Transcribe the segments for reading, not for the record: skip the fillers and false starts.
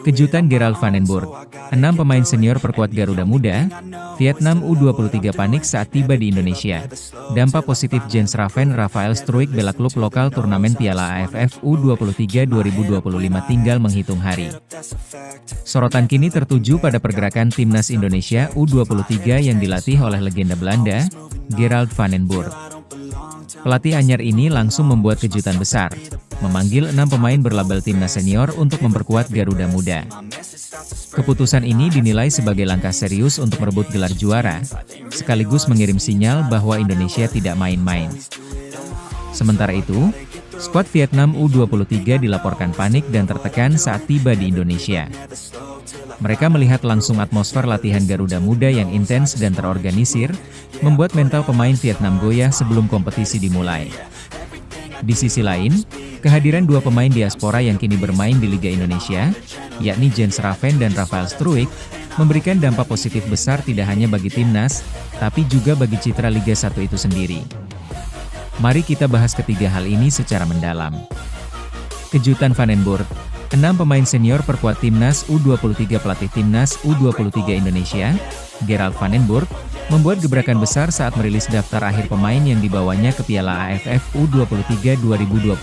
Kejutan Gerald van den Burg, 6 pemain senior perkuat Garuda Muda, Vietnam U23 panik saat tiba di Indonesia. Dampak positif Jens Raven Rafael Struijk bela klub lokal turnamen Piala AFF U23 2025 tinggal menghitung hari. Sorotan kini tertuju pada pergerakan timnas Indonesia U23 yang dilatih oleh legenda Belanda, Gerald van den Burg. Pelatih anyar ini langsung membuat kejutan besar, memanggil 6 pemain berlabel timnas senior untuk memperkuat Garuda Muda. Keputusan ini dinilai sebagai langkah serius untuk merebut gelar juara, sekaligus mengirim sinyal bahwa Indonesia tidak main-main. Sementara itu, skuad Vietnam U23 dilaporkan panik dan tertekan saat tiba di Indonesia. Mereka melihat langsung atmosfer latihan Garuda Muda yang intens dan terorganisir, membuat mental pemain Vietnam goyah sebelum kompetisi dimulai. Di sisi lain, kehadiran 2 pemain diaspora yang kini bermain di Liga Indonesia, yakni Jens Raven dan Rafael Struijk, memberikan dampak positif besar tidak hanya bagi timnas, tapi juga bagi citra Liga 1 itu sendiri. Mari kita bahas ketiga hal ini secara mendalam. Kejutan Van den Burg, 6 pemain senior perkuat timnas U23 pelatih timnas U23 Indonesia, Gerald van den Burg, membuat gebrakan besar saat merilis daftar akhir pemain yang dibawanya ke Piala AFF U23 2025.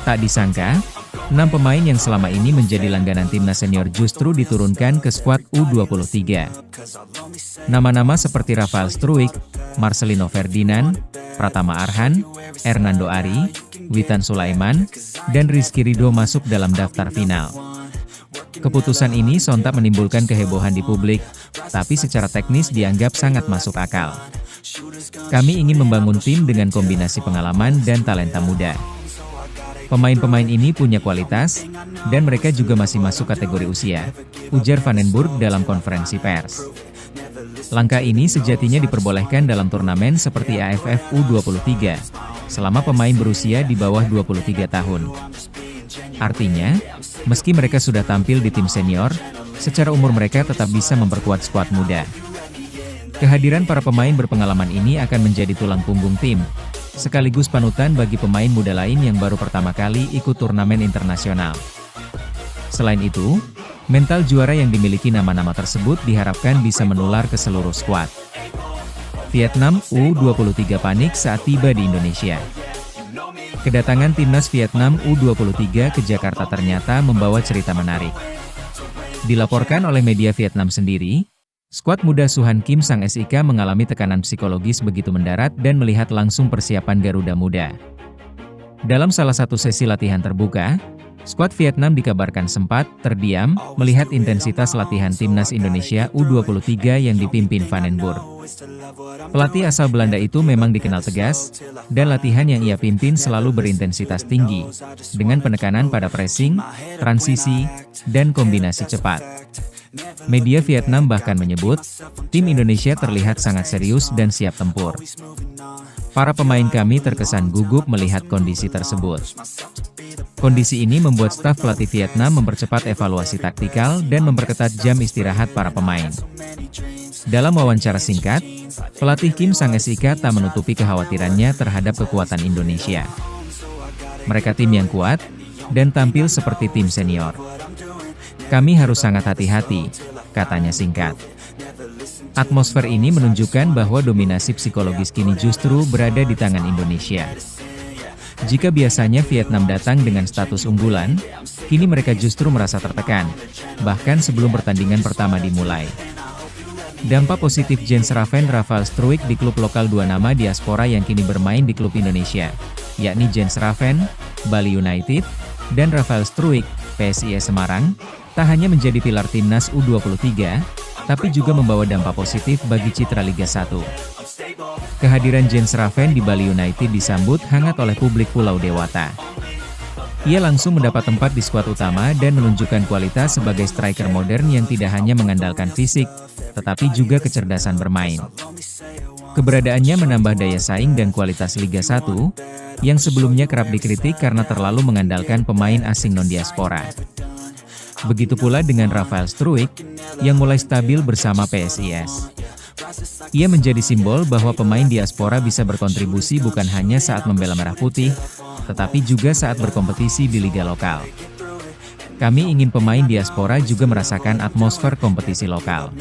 Tak disangka, 6 pemain yang selama ini menjadi langganan timnas senior justru diturunkan ke skuad U23. Nama-nama seperti Rafael Struijk, Marcelino Ferdinand, Pratama Arhan, Hernando Ari, Witan Sulaiman, dan Rizky Ridho masuk dalam daftar final. Keputusan ini sontak menimbulkan kehebohan di publik, tapi secara teknis dianggap sangat masuk akal. Kami ingin membangun tim dengan kombinasi pengalaman dan talenta muda. Pemain-pemain ini punya kualitas, dan mereka juga masih masuk kategori usia, ujar Van den Burg dalam konferensi pers. Langkah ini sejatinya diperbolehkan dalam turnamen seperti AFF U23, selama pemain berusia di bawah 23 tahun. Artinya, meski mereka sudah tampil di tim senior, secara umur mereka tetap bisa memperkuat skuad muda. Kehadiran para pemain berpengalaman ini akan menjadi tulang punggung tim, sekaligus panutan bagi pemain muda lain yang baru pertama kali ikut turnamen internasional. Selain itu, mental juara yang dimiliki nama-nama tersebut diharapkan bisa menular ke seluruh skuad. Vietnam U23 panik saat tiba di Indonesia. Kedatangan timnas Vietnam U23 ke Jakarta ternyata membawa cerita menarik. Dilaporkan oleh media Vietnam sendiri, skuad muda Suhan Kim Sang SIK mengalami tekanan psikologis begitu mendarat dan melihat langsung persiapan Garuda Muda. Dalam salah satu sesi latihan terbuka, skuad Vietnam dikabarkan sempat terdiam melihat intensitas latihan timnas Indonesia U23 yang dipimpin Van den Burg. Pelatih asal Belanda itu memang dikenal tegas, dan latihan yang ia pimpin selalu berintensitas tinggi, dengan penekanan pada pressing, transisi, dan kombinasi cepat. Media Vietnam bahkan menyebut, tim Indonesia terlihat sangat serius dan siap tempur. Para pemain kami terkesan gugup melihat kondisi tersebut. Kondisi ini membuat staf pelatih Vietnam mempercepat evaluasi taktikal dan memperketat jam istirahat para pemain. Dalam wawancara singkat, pelatih Kim Sang SIK tak menutupi kekhawatirannya terhadap kekuatan Indonesia. Mereka tim yang kuat, dan tampil seperti tim senior. Kami harus sangat hati-hati, katanya singkat. Atmosfer ini menunjukkan bahwa dominasi psikologis kini justru berada di tangan Indonesia. Jika biasanya Vietnam datang dengan status unggulan, kini mereka justru merasa tertekan, bahkan sebelum pertandingan pertama dimulai. Dampak positif Jens Raven Rafael Struijk di klub lokal 2 nama diaspora yang kini bermain di klub Indonesia, yakni Jens Raven, Bali United, dan Rafael Struijk, PSIS Semarang, tak hanya menjadi pilar timnas U23, tapi juga membawa dampak positif bagi citra Liga 1. Kehadiran Jens Raven di Bali United disambut hangat oleh publik Pulau Dewata. Ia langsung mendapat tempat di skuad utama dan menunjukkan kualitas sebagai striker modern yang tidak hanya mengandalkan fisik, tetapi juga kecerdasan bermain. Keberadaannya menambah daya saing dan kualitas Liga 1, yang sebelumnya kerap dikritik karena terlalu mengandalkan pemain asing non-diaspora. Begitu pula dengan Rafael Struijk, yang mulai stabil bersama PSIS. Ia menjadi simbol bahwa pemain diaspora bisa berkontribusi bukan hanya saat membela merah putih, tetapi juga saat berkompetisi di liga lokal. Kami ingin pemain diaspora juga merasakan atmosfer kompetisi lokal.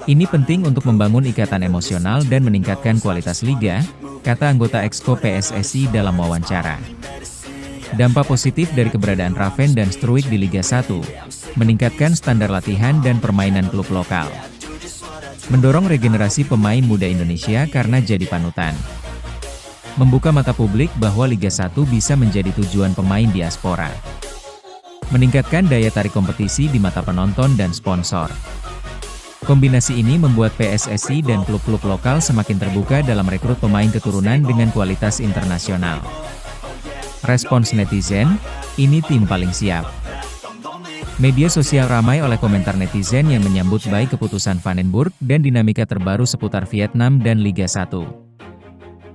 Ini penting untuk membangun ikatan emosional dan meningkatkan kualitas liga, kata anggota Exco PSSI dalam wawancara. Dampak positif dari keberadaan Raven dan Struijk di Liga 1, meningkatkan standar latihan dan permainan klub lokal. Mendorong regenerasi pemain muda Indonesia karena jadi panutan. Membuka mata publik bahwa Liga 1 bisa menjadi tujuan pemain diaspora. Meningkatkan daya tarik kompetisi di mata penonton dan sponsor. Kombinasi ini membuat PSSI dan klub-klub lokal semakin terbuka dalam rekrut pemain keturunan dengan kualitas internasional. Respons netizen, ini tim paling siap. Media sosial ramai oleh komentar netizen yang menyambut baik keputusan Van den Burg dan dinamika terbaru seputar Vietnam dan Liga 1.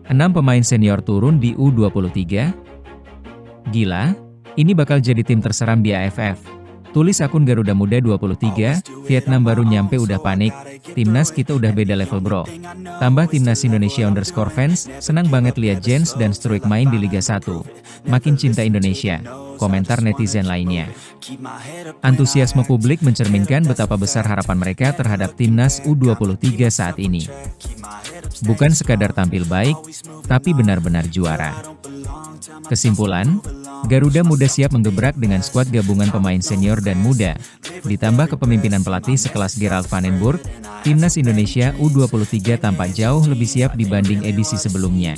6 pemain senior turun di U23? Gila, ini bakal jadi tim terseram di AFF. Tulis akun Garuda Muda 23, Vietnam baru nyampe udah panik, timnas kita udah beda level bro. Tambah timnas Indonesia _fans, senang banget lihat Jens dan Struijk main di Liga 1. Makin cinta Indonesia, komentar netizen lainnya. Antusiasme publik mencerminkan betapa besar harapan mereka terhadap timnas U23 saat ini. Bukan sekadar tampil baik, tapi benar-benar juara. Kesimpulan, Garuda Muda siap menggebrak dengan skuad gabungan pemain senior dan muda. Ditambah kepemimpinan pelatih sekelas Gerald Van den Burg, timnas Indonesia U23 tampak jauh lebih siap dibanding edisi sebelumnya.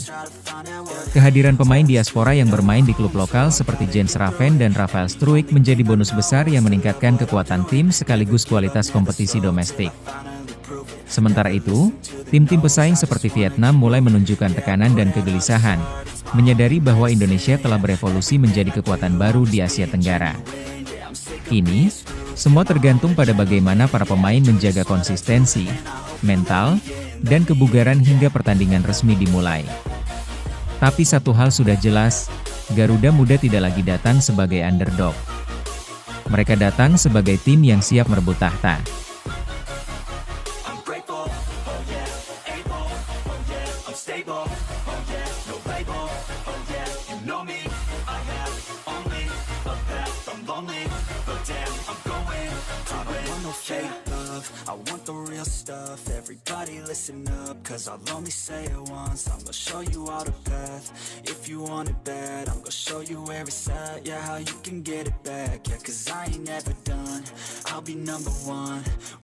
Kehadiran pemain diaspora yang bermain di klub lokal seperti Jens Raven dan Rafael Struijk menjadi bonus besar yang meningkatkan kekuatan tim sekaligus kualitas kompetisi domestik. Sementara itu, tim-tim pesaing seperti Vietnam mulai menunjukkan tekanan dan kegelisahan, menyadari bahwa Indonesia telah berevolusi menjadi kekuatan baru di Asia Tenggara. Ini, semua tergantung pada bagaimana para pemain menjaga konsistensi, mental, dan kebugaran hingga pertandingan resmi dimulai. Tapi satu hal sudah jelas, Garuda Muda tidak lagi datang sebagai underdog. Mereka datang sebagai tim yang siap merebut tahta. I want the real stuff, everybody listen up, cause I'll only say it once, I'm gonna show you all the path. If you want it bad, I'm gonna show you where it's at, yeah, how you can get it back, yeah, cause I ain't never done, I'll be number one.